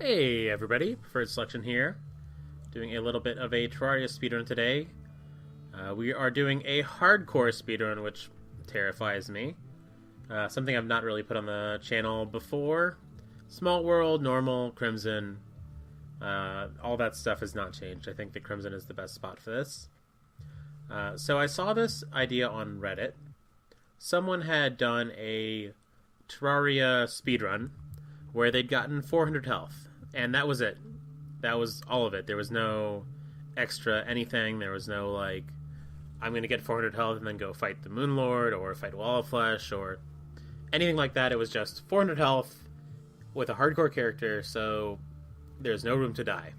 Hey everybody, Preferred Selection here, doing a little bit of a Terraria speedrun today. We are doing a hardcore speedrun, which terrifies me. Something I've not really put on the channel before. Small World, Normal, Crimson, all that stuff has not changed. I think the Crimson is the best spot for this. So I saw this idea on Reddit. Someone had done a Terraria speedrun where they'd gotten 400 health. And that was it. That was all of it. There was no extra anything. There was no, like, I'm going to get 400 health and then go fight the Moon Lord or fight Wall of Flesh or anything like that. It was just 400 health with a hardcore character, so there's no room to die.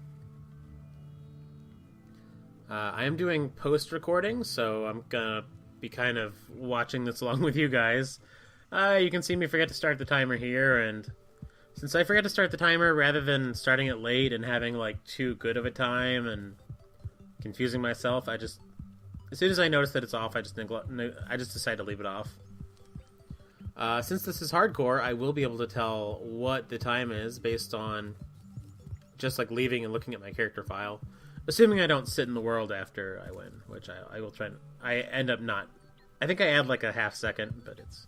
I am doing post-recording, so I'm going to be kind of watching this along with you guys. You can see me forget to start the timer here, and since I forgot to start the timer, rather than starting it late and having, like, too good of a time and confusing myself, as soon as I notice that it's off, I just decide to leave it off. Since this is hardcore, I will be able to tell what the time is based on just, like, leaving and looking at my character file. Assuming I don't sit in the world after I win, which I will try. I end up not. I think I add, like, a half second, but it's...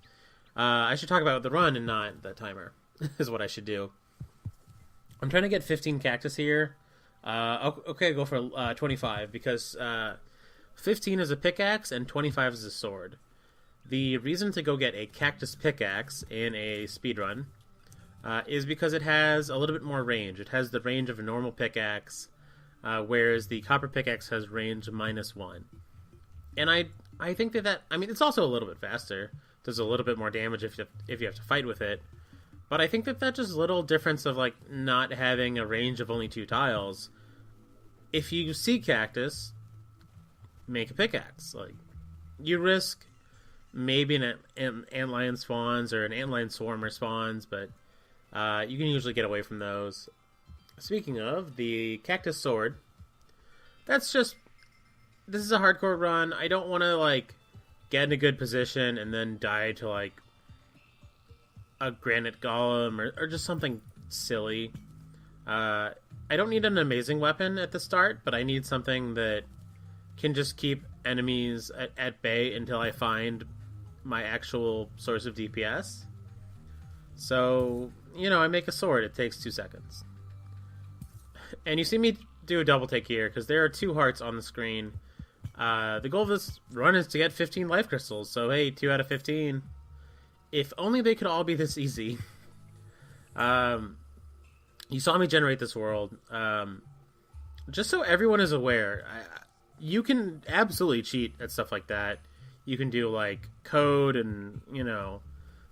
I should talk about the run and not the timer. Is what I should do. I'm trying to get 15 cactus here. Okay, go for 25 because 15 is a pickaxe and 25 is a sword. The reason to go get a cactus pickaxe in a speedrun is because it has a little bit more range. It has the range of a normal pickaxe, whereas the copper pickaxe has range -1. And I think that I mean, it's also a little bit faster. Does a little bit more damage if you have to fight with it. But I think that just little difference of, like, not having a range of only 2 tiles. If you see cactus, make a pickaxe. Like, you risk maybe an antlion spawns or an antlion swarmer spawns, but you can usually get away from those. Speaking of, the cactus sword, this is a hardcore run. I don't want to, like, get in a good position and then die to, like, a granite golem or just something silly. I don't need an amazing weapon at the start, but I need something that can just keep enemies at bay until I find my actual source of DPS. So, I make a sword. It takes 2 seconds. And you see me do a double take here because there are 2 hearts on the screen. The goal of this run is to get 15 life crystals, so hey, 2 out of 15. If only they could all be this easy. You saw me generate this world. Just so everyone is aware, you can absolutely cheat at stuff like that. You can do, like, code and,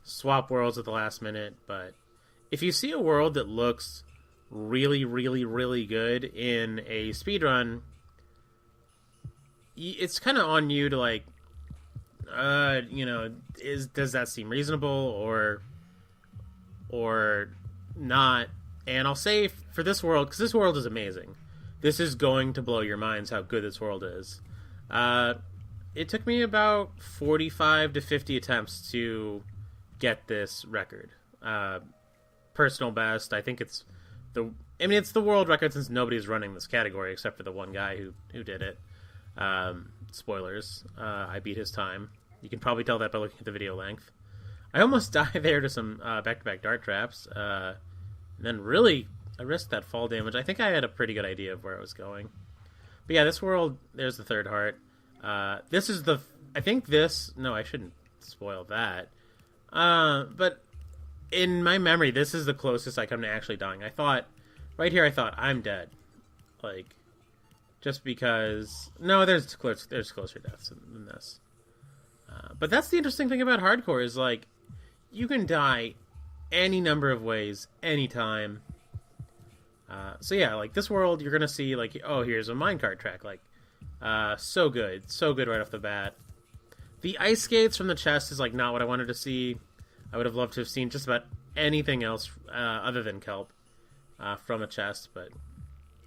swap worlds at the last minute. But if you see a world that looks really, really, really good in a speedrun, it's kind of on you to, like, does that seem reasonable or not? And I'll say for this world, because this world is amazing. This is going to blow your minds how good this world is. It took me about 45 to 50 attempts to get this record. Personal best. I think it's the world record since nobody's running this category except for the one guy who did it. Spoilers. I beat his time. You can probably tell that by looking at the video length. I almost died there to some back-to-back dart traps. And then really, I risked that fall damage. I think I had a pretty good idea of where I was going. But yeah, this world, there's the 3rd heart. This is no, I shouldn't spoil that. But in my memory, this is the closest I come to actually dying. Right here, I thought, I'm dead. Like, just because... No, there's closer deaths than this. But that's the interesting thing about hardcore is, like, you can die any number of ways, anytime. So yeah, like, this world, you're gonna see, like, oh, here's a minecart track. Like, so good right off the bat. The ice skates from the chest is, like, not what I wanted to see. I would have loved to have seen just about anything else other than kelp from a chest, but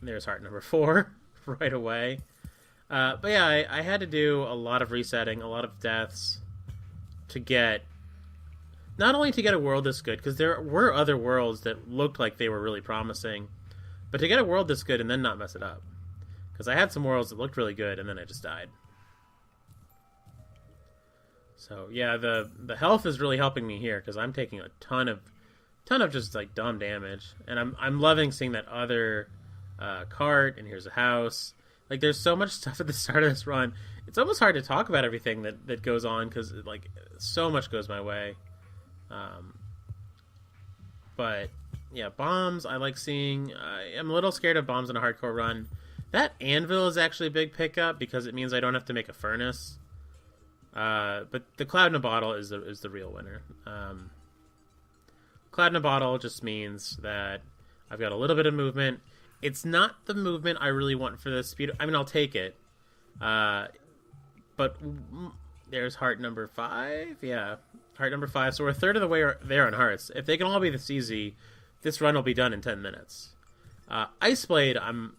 there's heart number 4 right away. But yeah, I had to do a lot of resetting, a lot of deaths to get not only to get a world this good, because there were other worlds that looked like they were really promising, but to get a world this good and then not mess it up. Because I had some worlds that looked really good, and then I just died. So yeah, the health is really helping me here, because I'm taking a ton of just like dumb damage, and I'm loving seeing that other cart, and here's a house. Like, there's so much stuff at the start of this run. It's almost hard to talk about everything that goes on, because like so much goes my way. But yeah, bombs I like seeing. I'm a little scared of bombs in a hardcore run. That anvil is actually a big pickup, because it means I don't have to make a furnace. But the cloud in a bottle is the real winner. Cloud in a bottle just means that I've got a little bit of movement. It's not the movement I really want for the speed. I mean, I'll take it. But there's heart number 5. Yeah, heart number 5. So we're a third of the way there on hearts. If they can all be this easy, this run will be done in 10 minutes. Ice Blade, I'm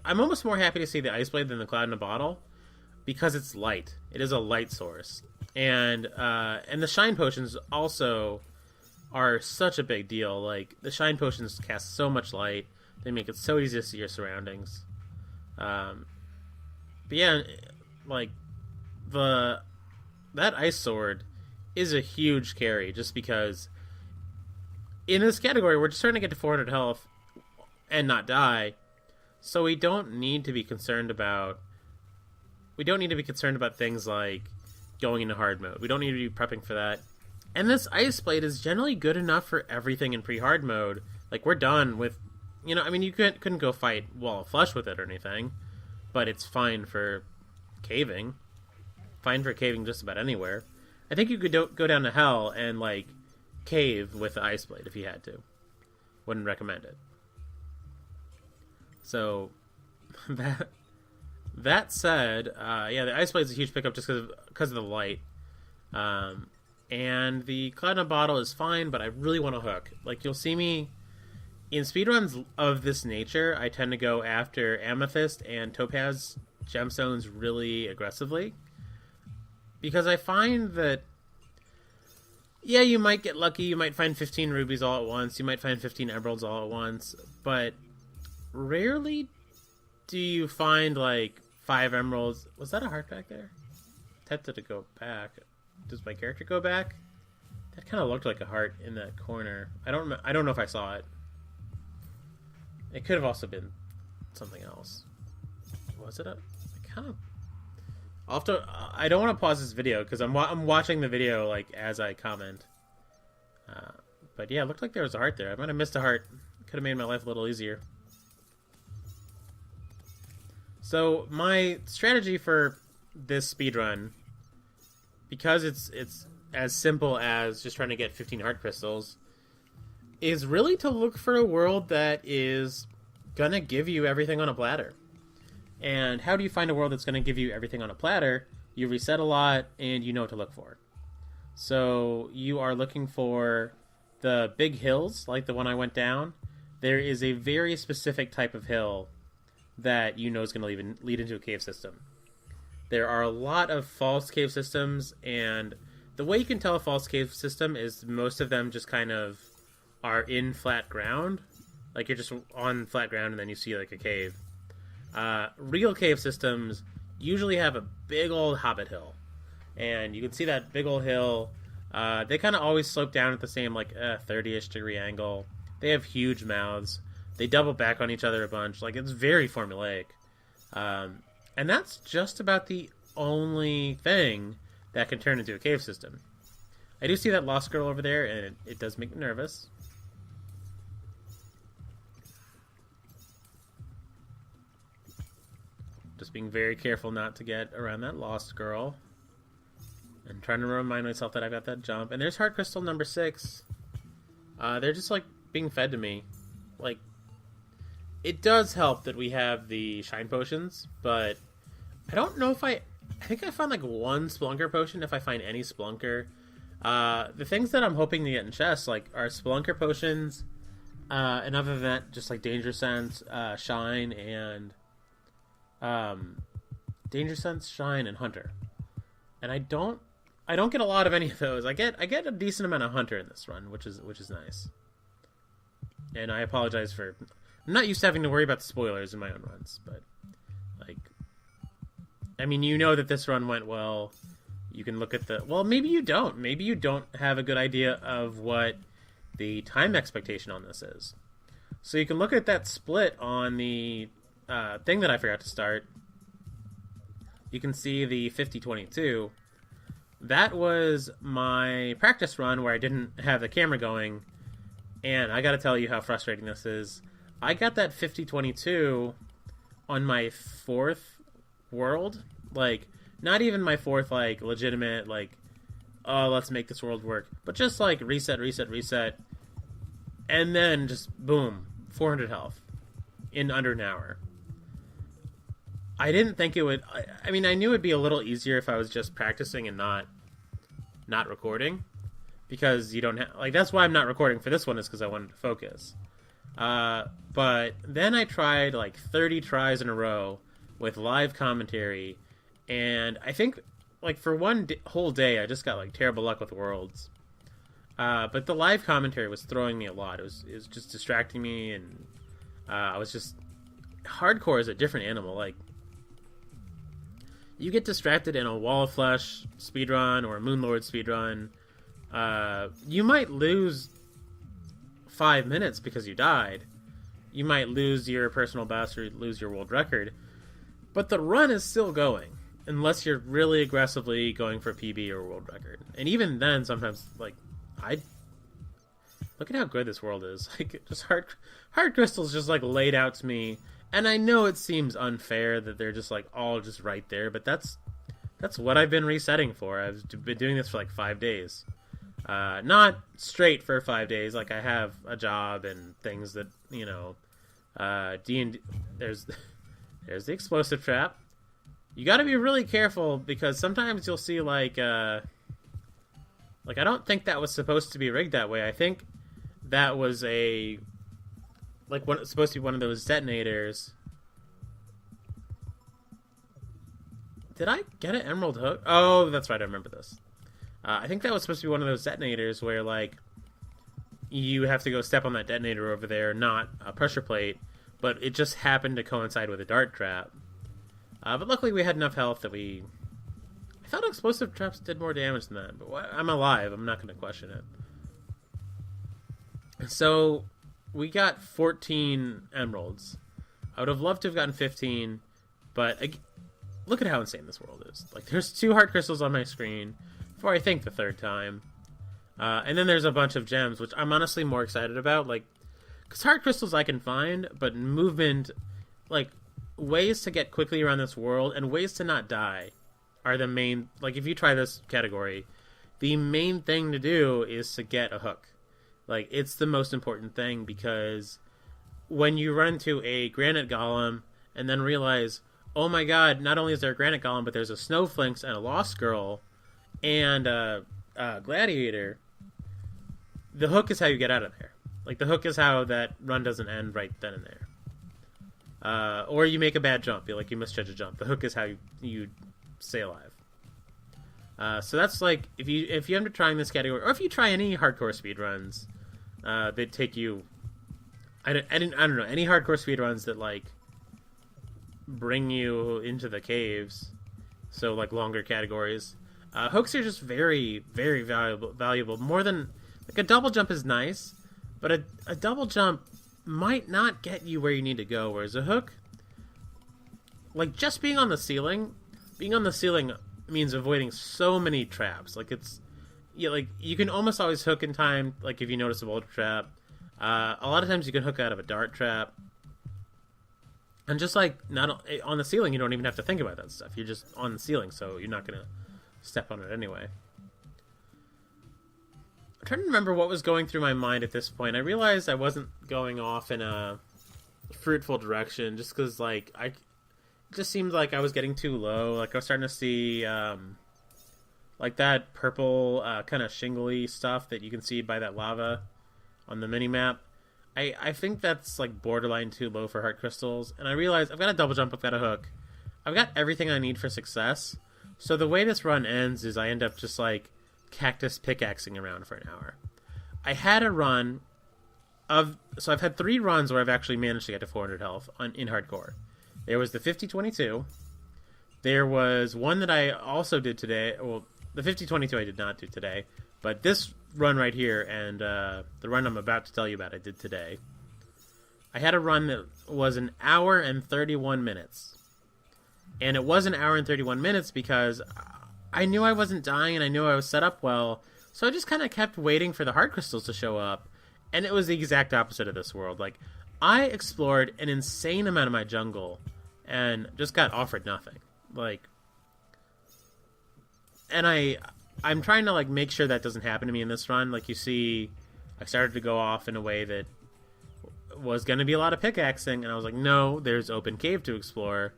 almost more happy to see the Ice Blade than the Cloud in a Bottle, because it's light. It is a light source. And the Shine Potions also are such a big deal. Like, the Shine Potions cast so much light. They make it so easy to see your surroundings. But yeah, like, that Ice Sword is a huge carry, just because in this category we're just trying to get to 400 health and not die, so we don't need to be concerned about things like going into hard mode. We don't need to be prepping for that. And this Ice Blade is generally good enough for everything in pre-hard mode. Like, we're done with, I mean, you couldn't go fight Wall of Flesh with it or anything, but it's fine for caving. Fine for caving just about anywhere. I think you could go down to hell and, like, cave with the Ice Blade if you had to. Wouldn't recommend it. So, that said, yeah, the Ice Blade is a huge pickup just because of the light. And the Cloud in a Bottle is fine, but I really want a hook. Like, you'll see me in speedruns of this nature, I tend to go after Amethyst and Topaz gemstones really aggressively, because I find that, yeah, you might get lucky, you might find 15 rubies all at once, you might find 15 emeralds all at once, but rarely do you find, like, 5 emeralds. Was that a heart back there? Tempted to go back. Does my character go back? That kind of looked like a heart in that corner. I don't know if I saw it. It could have also been something else. Was it a? I kind of. I'll have to. I don't want to pause this video because I'm watching the video like as I comment. But yeah, it looked like there was a heart there. I might have missed a heart. Could have made my life a little easier. So my strategy for this speedrun, because it's as simple as just trying to get 15 heart crystals, is really to look for a world that is gonna give you everything on a platter. And how do you find a world that's gonna give you everything on a platter? You reset a lot and you know what to look for. So you are looking for the big hills, like the one I went down. There is a very specific type of hill that you know is going to lead into a cave system. There are a lot of false cave systems, and the way you can tell a false cave system is most of them just kind of are in flat ground. Like, you're just on flat ground and then you see like a cave. Real cave systems usually have a big old hobbit hill, and you can see that big old hill. They kind of always slope down at the same like 30-ish degree angle. They have huge mouths. They double back on each other a bunch. Like, it's very formulaic. And that's just about the only thing that can turn into a cave system. I do see that lost girl over there, and it does make me nervous. Just being very careful not to get around that lost girl. And trying to remind myself that I got that jump. And there's heart crystal number 6. They're just, like, being fed to me. Like, it does help that we have the shine potions, but I don't know if I think I found, like, one Splunker potion, if I find any Splunker. The things that I'm hoping to get in chests, like, are Splunker potions, and other than that, just, like, Danger Sense, Shine, and, Danger Sense, Shine, and Hunter. And I don't I don't get a lot of any of those. I get a decent amount of hunter in this run, which is nice. And I apologize for I'm not used to having to worry about the spoilers in my own runs, but like I mean, you know that this run went well. You can look at the well, maybe you don't. Maybe you don't have a good idea of what the time expectation on this is. So you can look at that split on the thing that I forgot to start. You can see the 50-22. That was my practice run where I didn't have the camera going, and I gotta tell you how frustrating this is. I got that 50-22 on my 4th world. Like, not even my 4th, like, legitimate, like, oh, let's make this world work. But just, like, reset. And then just, boom, 400 health in under an hour. I didn't think it would... I mean, I knew it would be a little easier if I was just practicing and not recording. Because you don't have... Like, that's why I'm not recording for this one, is because I wanted to focus. But then I tried, like, 30 tries in a row with live commentary. And I think, like, for one whole day, I just got, like, terrible luck with worlds. But the live commentary was throwing me a lot. It was just distracting me, and I was just... Hardcore is a different animal. Like, you get distracted in a Wall of Flesh speedrun or a Moonlord speedrun, you might lose 5 minutes because you died. You might lose your personal best or lose your world record. But the run is still going, unless you're really aggressively going for PB or world record. And even then, sometimes, like, look at how good this world is. Like, just hard crystals just, like, laid out to me. And I know it seems unfair that they're just, like, all just right there, but that's what I've been resetting for. I've been doing this for, like, 5 days. Not straight for 5 days. Like, I have a job and things that, you know, D&D... There's the explosive trap. You gotta be really careful, because sometimes you'll see, like, I don't think that was supposed to be rigged that way. I think that was it's supposed to be one of those detonators. Did I get an emerald hook? Oh, that's right, I remember this. I think that was supposed to be one of those detonators where, like, you have to go step on that detonator over there, not a pressure plate, but it just happened to coincide with a dart trap. But luckily we had enough health that I thought explosive traps did more damage than that, but I'm alive. I'm not going to question it. So we got 14 emeralds. I would have loved to have gotten 15, but look at how insane this world is. Like, there's 2 heart crystals on my screen for, I think, the 3rd time. And then there's a bunch of gems, which I'm honestly more excited about. Like, because heart crystals I can find, but movement, like, ways to get quickly around this world and ways to not die are the main... Like, if you try this category, the main thing to do is to get a hook. Like, it's the most important thing, because when you run into a granite golem and then realize, oh my god, not only is there a granite golem, but there's a snowflakes and a lost girl and a gladiator, the hook is how you get out of there. Like, the hook is how that run doesn't end right then and there. Or you make a bad jump. You misjudge a jump. The hook is how you stay alive. So that's, like, if you end up trying this category, or if you try any hardcore speedruns, that take you... I don't know, any hardcore speedruns that, like, bring you into the caves, so, like, longer categories. Hooks are just very, very valuable. More than... Like, a double jump is nice, but a double jump might not get you where you need to go, whereas a hook... Like, just being on the ceiling means avoiding so many traps. Like, it's... Yeah, like, you can almost always hook in time, like, if you notice a boulder trap. A lot of times you can hook out of a dart trap. And just, like, not on the ceiling, you don't even have to think about that stuff. You're just on the ceiling, so you're not going to step on it anyway. I'm trying to remember what was going through my mind at this point. I realized I wasn't going off in a fruitful direction, just because, like, it just seemed like I was getting too low. Like, I was starting to see, like, that purple kind of shingly stuff that you can see by that lava on the minimap. I think that's, like, borderline too low for heart crystals. And I realized I've got a double jump, I've got a hook. I've got everything I need for success. So the way this run ends is I end up just like cactus pickaxing around for an hour. I had a run so I've had 3 runs where I've actually managed to get to 400 health in hardcore. There was the 50-22. There was one that I also did today. Well, the 50-22 I did not do today, but this run right here and the run I'm about to tell you about I did today. I had a run that was an hour and 31 minutes. And it was an hour and 31 minutes because I knew I wasn't dying and I knew I was set up well. So I just kind of kept waiting for the heart crystals to show up. And it was the exact opposite of this world. Like, I explored an insane amount of my jungle and just got offered nothing. Like, and I'm trying to, like, make sure that doesn't happen to me in this run. Like, you see, I started to go off in a way that was going to be a lot of pickaxing. And I was like, no, there's open cave to explore.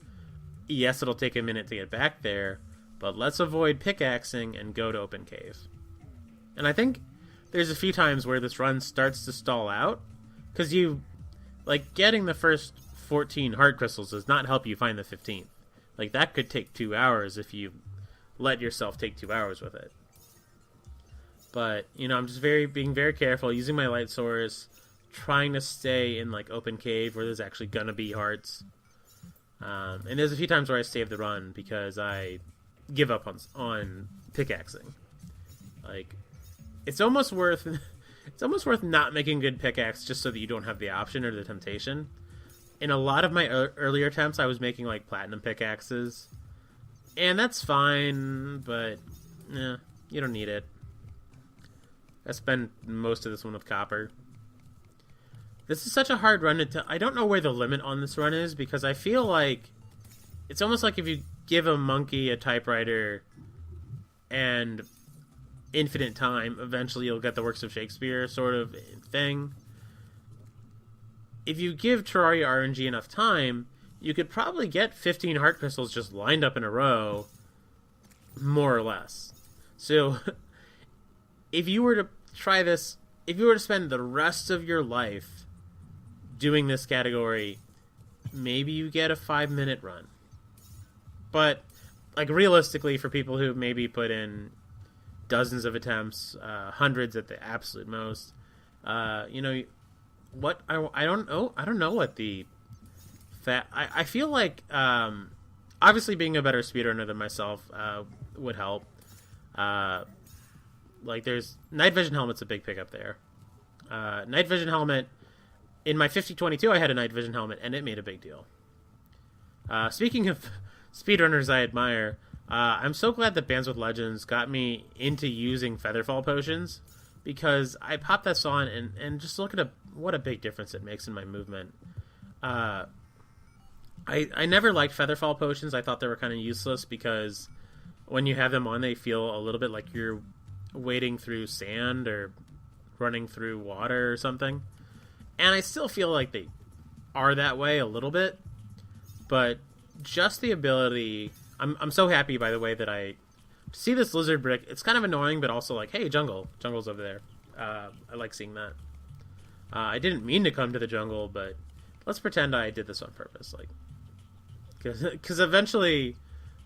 Yes, it'll take a minute to get back there, but let's avoid pickaxing and go to open cave. And I think there's a few times where this run starts to stall out, because getting the first 14 heart crystals does not help you find the 15th. Like, that could take 2 hours if you let yourself take 2 hours with it. But, I'm just being very careful, using my light source, trying to stay in, like, open cave where there's actually gonna be hearts. And there's a few times where I save the run because I give up on pickaxing. Like, it's almost worth not making good pickaxe just so that you don't have the option or the temptation. In a lot of my earlier attempts, I was making like platinum pickaxes, and that's fine, but you don't need it. I spent most of this one with copper. This is such a hard run I don't know where the limit on this run is, because I feel like it's almost like if you give a monkey a typewriter and infinite time, eventually you'll get the works of Shakespeare sort of thing. If you give Terraria RNG enough time, you could probably get 15 heart crystals just lined up in a row, more or less. So, if you were to try this, if you were to spend the rest of your life doing this category, maybe you get a 5-minute run. But, like, realistically, for people who maybe put in dozens of attempts, hundreds at the absolute most, what I don't know what the I feel like obviously being a better speedrunner than myself would help. Like, there's night vision helmet's a big pickup there. Night vision helmet in my 50-22, I had a night vision helmet, and it made a big deal. Speaking of speedrunners I admire, I'm so glad that Bands with Legends got me into using Featherfall potions, because I popped this on, and just look at what a big difference it makes in my movement. I never liked Featherfall potions. I thought they were kind of useless, because when you have them on, they feel a little bit like you're wading through sand or running through water or something. And I still feel like they are that way a little bit, but just the ability... I'm so happy, by the way, that I see this lizard brick. It's kind of annoying, but also like, hey, jungle's over there. I like seeing that. I didn't mean to come to the jungle, but let's pretend I did this on purpose. Like, because eventually,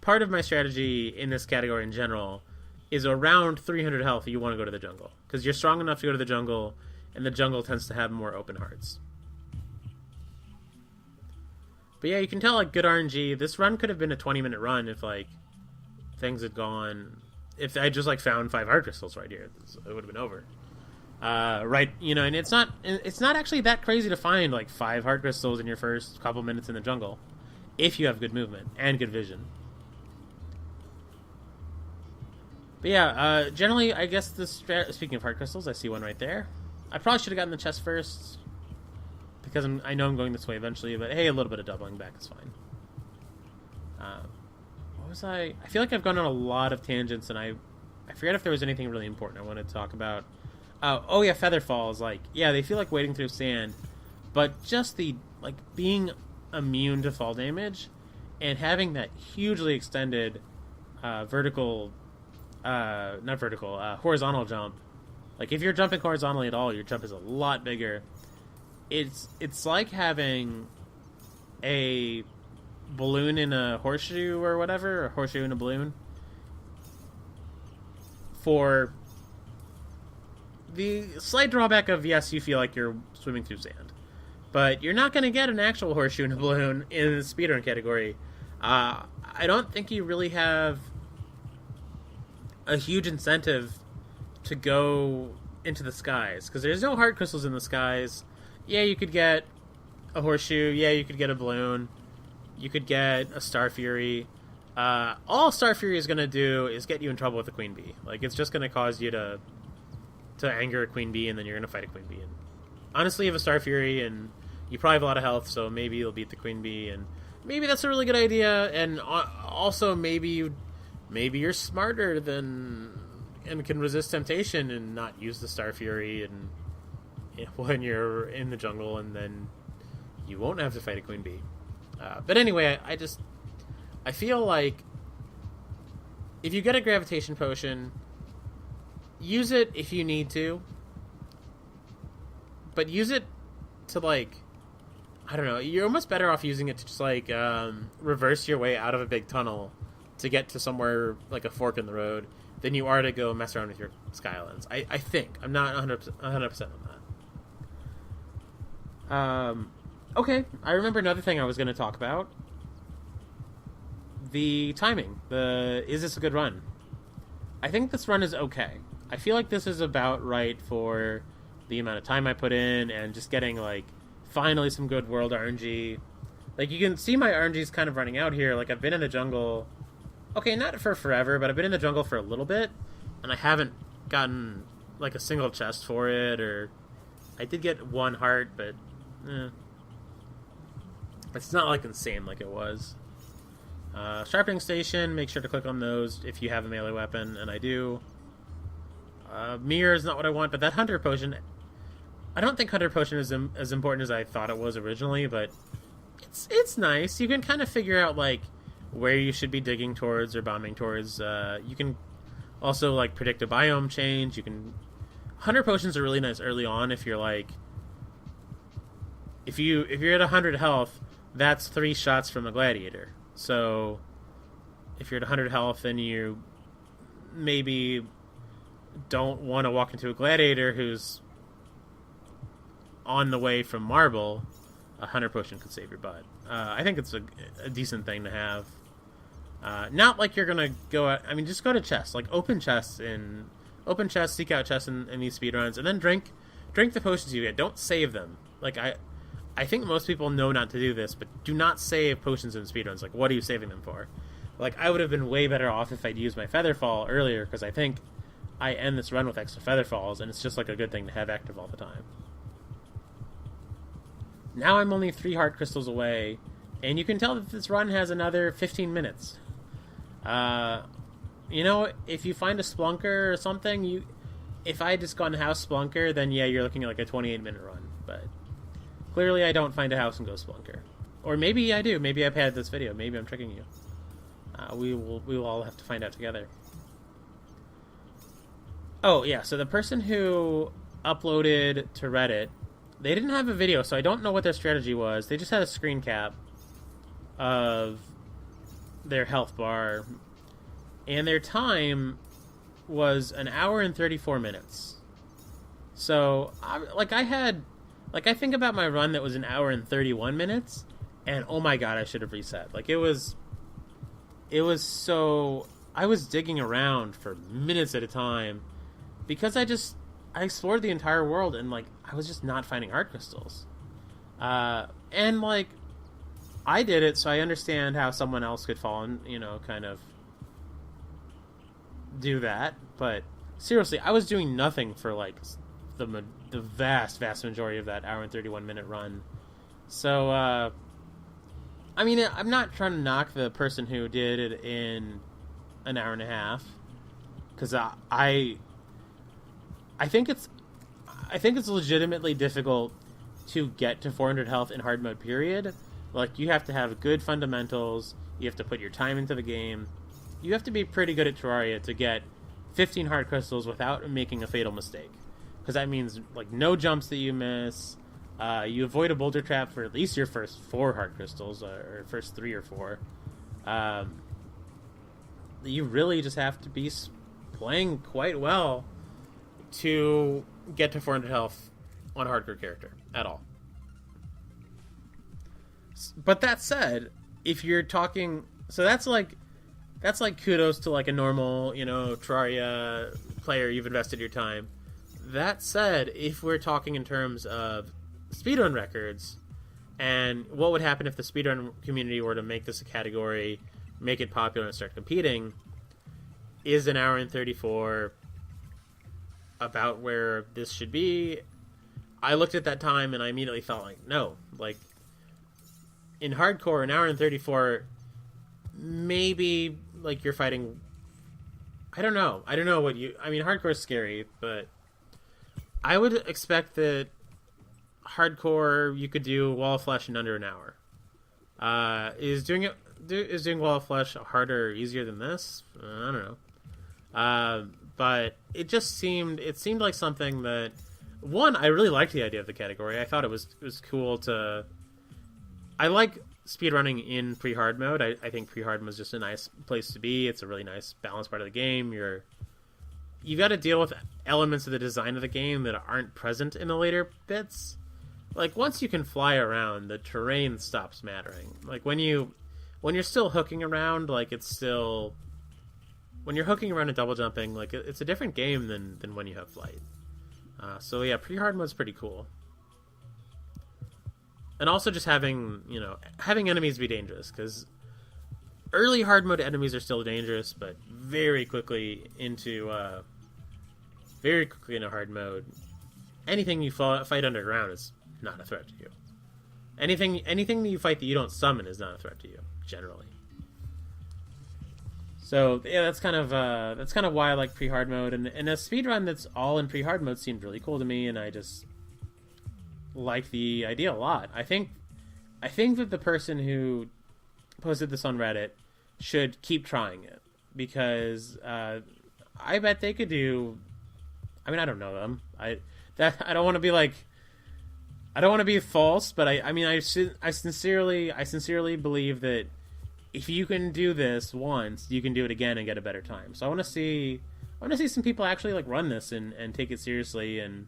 part of my strategy in this category in general is around 300 health. You want to go to the jungle because you're strong enough to go to the jungle, and the jungle tends to have more open hearts. But yeah, you can tell, like, good RNG. This run could have been a 20-minute run if, like, things had gone... If I just, like, found 5 heart crystals right here, it would have been over. Right, and it's not actually that crazy to find, like, 5 heart crystals in your first couple minutes in the jungle, if you have good movement and good vision. But yeah, generally, I guess speaking of heart crystals, I see one right there. I probably should have gotten the chest first, because I know I'm going this way eventually, but hey, a little bit of doubling back is fine. What was I feel like I've gone on a lot of tangents, and I forget if there was anything really important I wanted to talk about. Oh yeah, Featherfalls, like, yeah, they feel like wading through sand, but just the, like, being immune to fall damage, and having that hugely extended horizontal jump. Like, if you're jumping horizontally at all, your jump is a lot bigger. It's like having a balloon in a horseshoe or whatever, or a horseshoe in a balloon. for the slight drawback of, yes, you feel like you're swimming through sand. But you're not going to get an actual horseshoe in a balloon in the speedrun category. I don't think you really have a huge incentive to go into the skies, because there's no heart crystals in the skies. Yeah, you could get a horseshoe. Yeah, you could get a balloon. You could get a Star Fury. All Star Fury is going to do is get you in trouble with the Queen Bee. Like, it's just going to cause you to anger a Queen Bee, and then you're going to fight a Queen Bee. And honestly, you have a Star Fury, and you probably have a lot of health, so maybe you'll beat the Queen Bee, and maybe that's a really good idea. And also, maybe you're smarter than and can resist temptation and not use the Star Fury and when you're in the jungle, and then you won't have to fight a Queen Bee. But anyway, I feel like if you get a gravitation potion, use it if you need to, but use it to, like, I don't know, you're almost better off using it to just, like, reverse your way out of a big tunnel to get to somewhere like a fork in the road than you are to go mess around with your Skylands. I think. I'm not 100% on that. Okay, I remember another thing I was going to talk about. The timing. Is this a good run? I think this run is okay. I feel like this is about right for the amount of time I put in and just getting, like, finally some good world RNG. Like, you can see my RNG is kind of running out here. Like, I've been in the jungle... Okay, not for forever, but I've been in the jungle for a little bit, and I haven't gotten, like, a single chest for it, or... I did get one heart, but... It's not, like, insane like it was. Sharpening Station, make sure to click on those if you have a melee weapon, and I do. Mirror is not what I want, but that Hunter Potion... I don't think Hunter Potion is as important as I thought it was originally, but it's nice. You can kind of figure out, like, where you should be digging towards or bombing towards. You can also, like, predict a biome change. You can... Hunter Potions are really nice early on if you're, like... If you're at 100 health, that's 3 shots from a gladiator. So, if you're at 100 health and you maybe don't want to walk into a gladiator who's on the way from Marble, a Hunter Potion could save your butt. I think it's a decent thing to have. Not like you're gonna go out... I mean, just go to chests. Like, open chests, seek out chests in these speedruns, and then drink the potions you get. Don't save them. Like, I think most people know not to do this, but do not save potions in speedruns. Like, what are you saving them for? Like, I would have been way better off if I'd used my Featherfall earlier, because I think I end this run with extra Featherfalls, and it's just, like, a good thing to have active all the time. Now I'm only 3 heart crystals away, and you can tell that this run has another 15 minutes. You know, if you find a Splunker or something, if I had just gone House Splunker, then yeah, you're looking at like a 28-minute run, but clearly I don't find a house and go Splunker. Or maybe I do. Maybe I've had this video. Maybe I'm tricking you. We will all have to find out together. Oh, yeah, so the person who uploaded to Reddit, they didn't have a video, so I don't know what their strategy was. They just had a screen cap of their health bar, and their time was 1 hour and 34 minutes. So, I think about my run that was 1 hour and 31 minutes, and oh my god, I should have reset. Like, it was so... I was digging around for minutes at a time, because I explored the entire world, and, like, I was just not finding heart crystals. And, like, I did it, so I understand how someone else could fall and, you know, kind of do that. But, seriously, I was doing nothing for, like, the vast majority of that 1 hour and 31 minute run. So, I mean, I'm not trying to knock the person who did it in 1 hour and a half, because I think it's legitimately difficult to get to 400 health in hard mode, period. Like, you have to have good fundamentals, you have to put your time into the game, you have to be pretty good at Terraria to get 15 heart crystals without making a fatal mistake. Because that means, like, no jumps that you miss, you avoid a boulder trap for at least your first 4 heart crystals, or first 3 or 4. You really just have to be playing quite well to get to 400 health on a hardcore character at all. But that said, if you're talking, so that's like kudos to like a normal, Terraria player. You've invested your time. That said, if we're talking in terms of speedrun records, and what would happen if the speedrun community were to make this a category, make it popular, and start competing, is an hour and 34 about where this should be? I looked at that time and I immediately felt like, no. Like, in hardcore, an hour and 34, maybe, like, you're fighting... I don't know what you... I mean, hardcore is scary, but I would expect that hardcore, you could do Wall of Flesh in under an hour. Is doing Wall of Flesh harder or easier than this? I don't know. But it seemed like something that, one, I really liked the idea of the category. I thought it was cool to... I like speedrunning in pre-hard mode. I think pre-hard mode is just a nice place to be. It's a really nice balanced part of the game. You got to deal with elements of the design of the game that aren't present in the later bits. Like, once you can fly around, the terrain stops mattering. Like, when you're still hooking around, like, it's still... When you're hooking around and double jumping, like, it's a different game than when you have flight. So yeah, pre-hard mode's pretty cool. And also just having enemies be dangerous, because early hard mode enemies are still dangerous, but very quickly into hard mode, anything you fight underground is not a threat to you. Anything that you fight that you don't summon is not a threat to you, generally. So yeah, that's kind of why I like pre-hard mode, and a speedrun that's all in pre-hard mode seemed really cool to me, and I just like the idea a lot. I think that the person who posted this on Reddit should keep trying it, because I bet they could do... I mean, I don't know them. I don't want to be like... I don't want to be false, but I sincerely believe that if you can do this once, you can do it again and get a better time. So I want to see some people actually like run this and take it seriously, and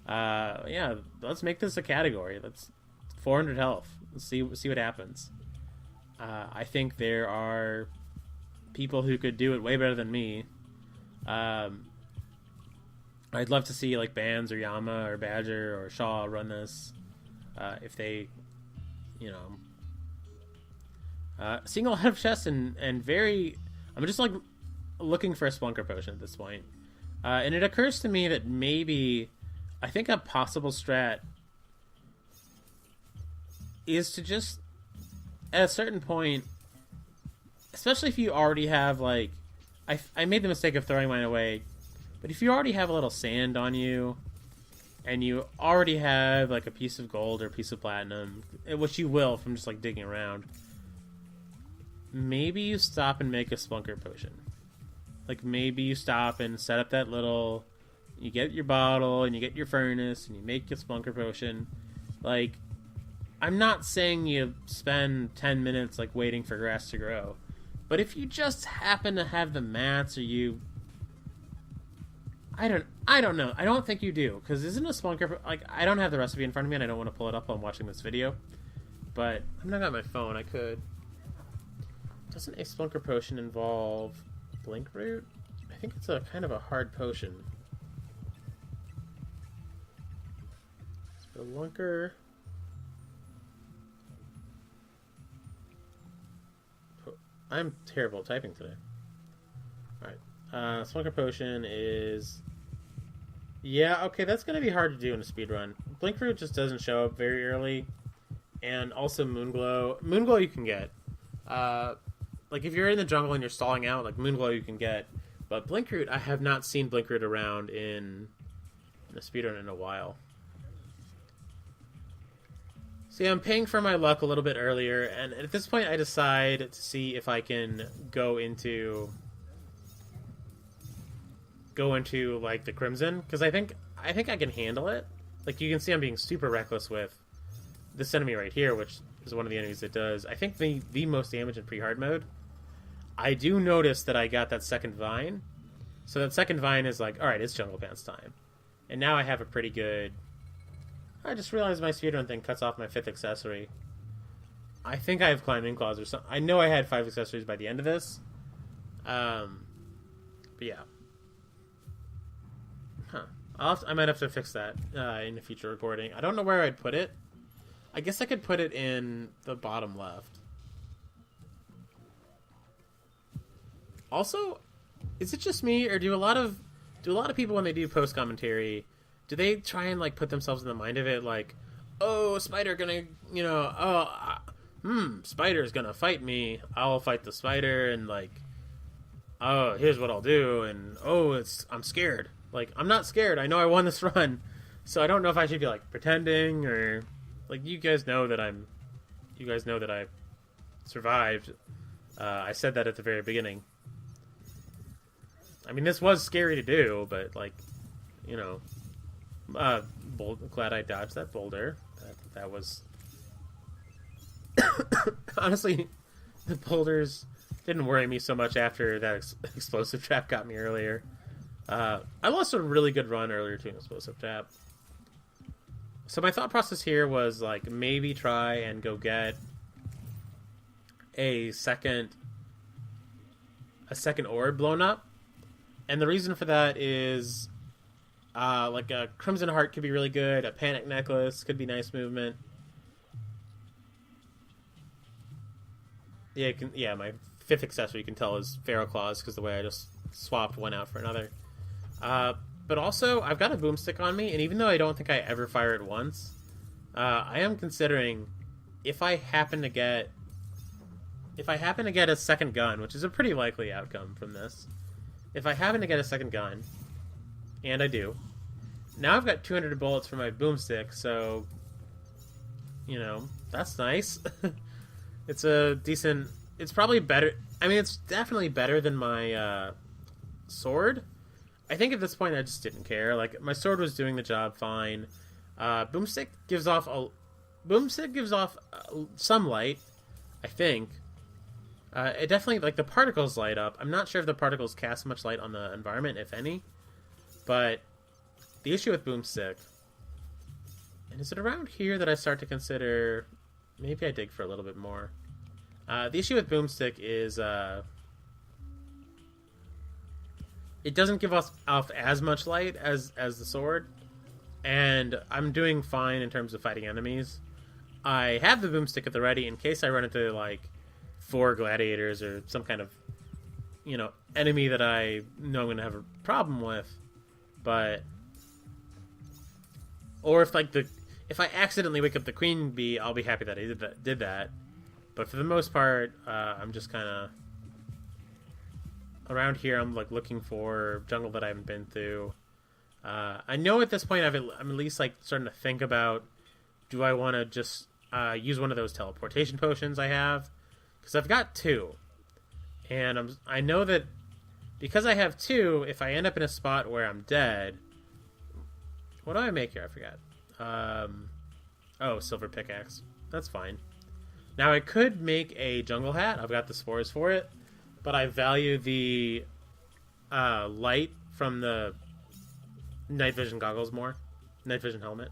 yeah, let's make this a category. Let's 400 health. Let's see what happens. I think there are people who could do it way better than me. I'd love to see like Bands or Yama or Badger or Shaw run this. If they, seeing a lot of chests and very... I'm just like looking for a Splunker potion at this point. And it occurs to me that maybe... I think a possible strat is to just, at a certain point, especially if you already have, like... I made the mistake of throwing mine away, but if you already have a little sand on you, and you already have, like, a piece of gold or a piece of platinum, which you will from just, like, digging around, maybe you stop and make a Splunker potion. Like, maybe you stop and set up that little... You get your bottle, and you get your furnace, and you make your Splunker potion. Like, I'm not saying you spend 10 minutes, like, waiting for grass to grow. But if you just happen to have the mats, or you... I don't know. I don't think you do, because isn't a Splunker... Like, I don't have the recipe in front of me, and I don't want to pull it up while I'm watching this video. But I'm not on my phone. I could... Doesn't a Splunker potion involve Blink Root? I think it's a kind of a hard potion. Spelunker. I'm terrible at typing today. Alright. Spelunker potion is... Yeah, okay, that's going to be hard to do in a speedrun. Blink Root just doesn't show up very early. And also Moonglow. Moonglow you can get. Like, if you're in the jungle and you're stalling out, like, Moonglow you can get. But Blink Root, I have not seen Blink Root around in a speedrun in a while. See, I'm paying for my luck a little bit earlier, and at this point I decide to see if I can go into like, the Crimson, because I think I can handle it. Like, you can see I'm being super reckless with this enemy right here, which is one of the enemies that does, I think, the most damage in pre-hard mode. I do notice that I got that second vine, So that second vine is like, alright, it's Jungle Pants time. And now I have a pretty good... I just realized my speedrun thing cuts off my 5th accessory. I think I have climbing claws or something. I know I had 5 accessories by the end of this. But yeah. Huh. I might have to fix that in a future recording. I don't know where I'd put it. I guess I could put it in the bottom left. Also, is it just me, or do a lot of people when they do post commentary, do they try and like put themselves in the mind of it, like, oh, spider gonna, spider's gonna fight me, I'll fight the spider, and like, oh, here's what I'll do, and oh, I'm scared. Like, I'm not scared. I know I won this run, so I don't know if I should be like pretending, or like, you guys know that I survived. I said that at the very beginning. I mean, this was scary to do, but, like, glad I dodged that boulder. That was... Honestly, the boulders didn't worry me so much after that explosive trap got me earlier. I lost a really good run earlier to an explosive trap. So my thought process here was, like, maybe try and go get a second orb blown up. And the reason for that is, like, a Crimson Heart could be really good. A Panic Necklace could be nice movement. Yeah, my 5th accessory, you can tell, is Feral Claws, because the way I just swapped one out for another. But also, I've got a boomstick on me, and even though I don't think I ever fire it once, I am considering if I happen to get a second gun, which is a pretty likely outcome from this. If I happen to get a second gun, and I do, now I've got 200 bullets for my boomstick, so, that's nice. It's a decent... It's probably better... I mean, it's definitely better than my sword. I think at this point I just didn't care. Like, my sword was doing the job fine. Boomstick gives off some light, I think. It definitely, like, the particles light up. I'm not sure if the particles cast much light on the environment, if any. But the issue with Boomstick... And is it around here that I start to consider... Maybe I dig for a little bit more. The issue with Boomstick is... it doesn't give off as much light as the sword. And I'm doing fine in terms of fighting enemies. I have the Boomstick at the ready in case I run into, like... 4 gladiators or some kind of, enemy that I know I'm going to have a problem with. But, or if I accidentally wake up the queen bee, I'll be happy that I did that. But for the most part, I'm just kind of, around here, I'm like looking for jungle that I haven't been through. I know at this point I'm at least like starting to think about, do I want to just use one of those teleportation potions I have? Because I've got 2, and I know that because I have 2, if I end up in a spot where I'm dead, what do I make here? I forgot. Oh, silver pickaxe. That's fine. Now I could make a jungle hat. I've got the spores for it, but I value the light from the night vision goggles more. Night vision helmet.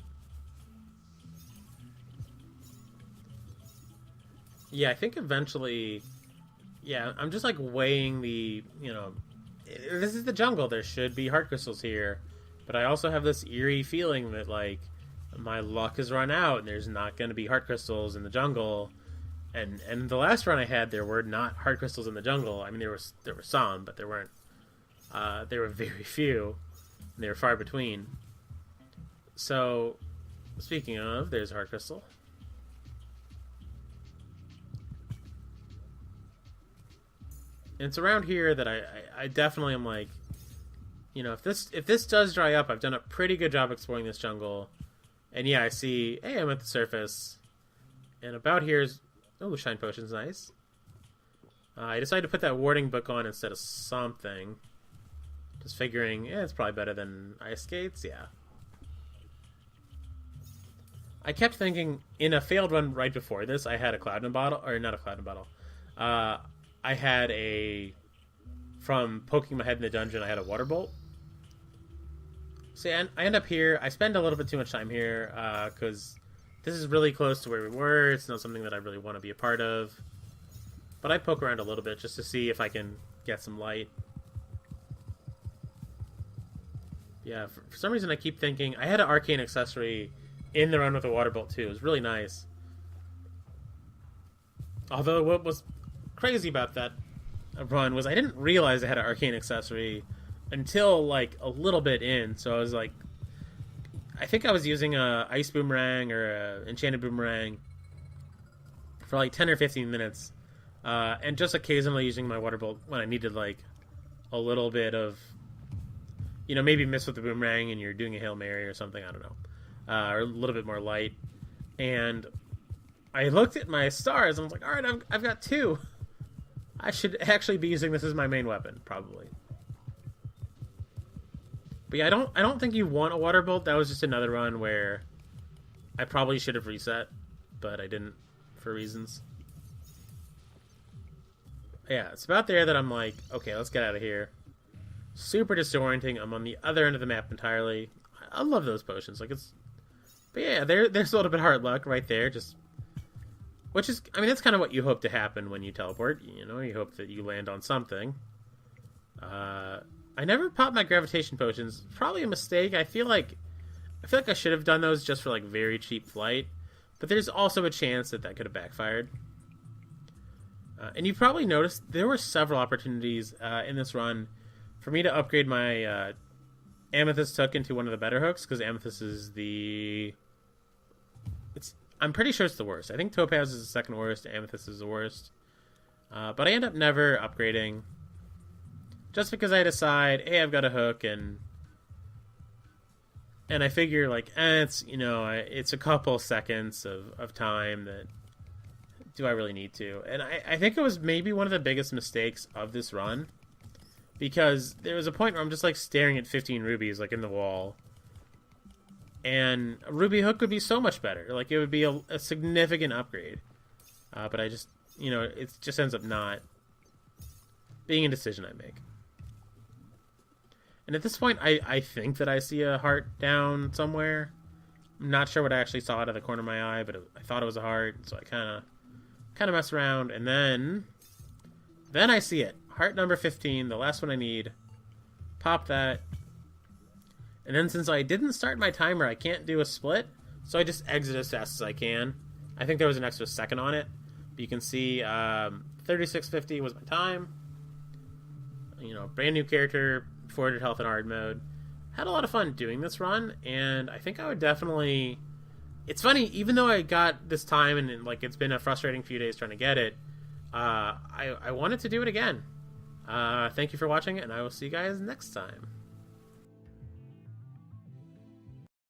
Yeah, I think eventually... Yeah, I'm just, like, weighing the, this is the jungle. There should be heart crystals here. But I also have this eerie feeling that, like, my luck has run out, and there's not going to be heart crystals in the jungle. And the last run I had, there were not heart crystals in the jungle. I mean, there were some, but there weren't... there were very few. And they were far between. So, speaking of, there's a heart crystal. And it's around here that I definitely am like, if this does dry up, I've done a pretty good job exploring this jungle. And yeah, I see, hey, I'm at the surface. And about here's, oh, shine potion's nice. I decided to put that warding book on instead of something. Just figuring, it's probably better than ice skates, yeah. I kept thinking, in a failed run right before this, I had a Cloudin bottle, or not a Cloudin bottle. I had a from poking my head in the dungeon, I had a water bolt. See, I end up here. I spend a little bit too much time here because this is really close to where we were. It's not something that I really want to be a part of. But I poke around a little bit just to see if I can get some light. Yeah, for some reason I keep thinking... I had an arcane accessory in the run with the water bolt too. It was really nice. Although what was crazy about that run was I didn't realize I had an arcane accessory until like a little bit in. So I was like... I think I was using a ice boomerang or a enchanted boomerang for like 10 or 15 minutes. And just occasionally using my water bolt when I needed like a little bit of, you know, maybe miss with the boomerang and you're doing a Hail Mary or something, I don't know, or a little bit more light. And I looked at my stars and I was like, all right, I've got 2. I should actually be using this as my main weapon, probably. But yeah, I don't think you want a water bolt. That was just another run where I probably should have reset, but I didn't for reasons. Yeah, it's about there that I'm like, okay, let's get out of here. Super disorienting. I'm on the other end of the map entirely. I love those potions. Like, it's... But yeah, there's a little bit of hard luck right there. Just... Which is... I mean, that's kind of what you hope to happen when you teleport. You know, you hope that you land on something. I never popped my gravitation potions. Probably a mistake. I feel like I should have done those just for, like, very cheap flight. But there's also a chance that could have backfired. And you probably noticed there were several opportunities in this run for me to upgrade my Amethyst hook into one of the better hooks, because Amethyst is the... I'm pretty sure it's the worst. I think Topaz is the second worst, Amethyst is the worst. But I end up never upgrading, just because I decide, hey, I've got a hook, and I figure, like, it's, you know, it's a couple seconds of time that... Do I really need to? And I think it was maybe one of the biggest mistakes of this run, because there was a point where I'm just like staring at 15 rubies like in the wall, and a ruby hook would be so much better. Like, it would be a significant upgrade, but I just, you know, it just ends up not being a decision I make. And at this point I think that I see a heart down somewhere. I'm not sure what I actually saw out of the corner of my eye, but I thought it was a heart, so I kind of mess around, and then I see it. Heart number 15, the last one I need. Pop that. And then since I didn't start my timer, I can't do a split, so I just exit as fast as I can. I think there was an extra second on it. But you can see 36:50 was my time. You know, brand new character, 400 health in hard mode. Had a lot of fun doing this run, and I think I would definitely... It's funny, even though I got this time and like it's been a frustrating few days trying to get it, I wanted to do it again. Thank you for watching, and I will see you guys next time.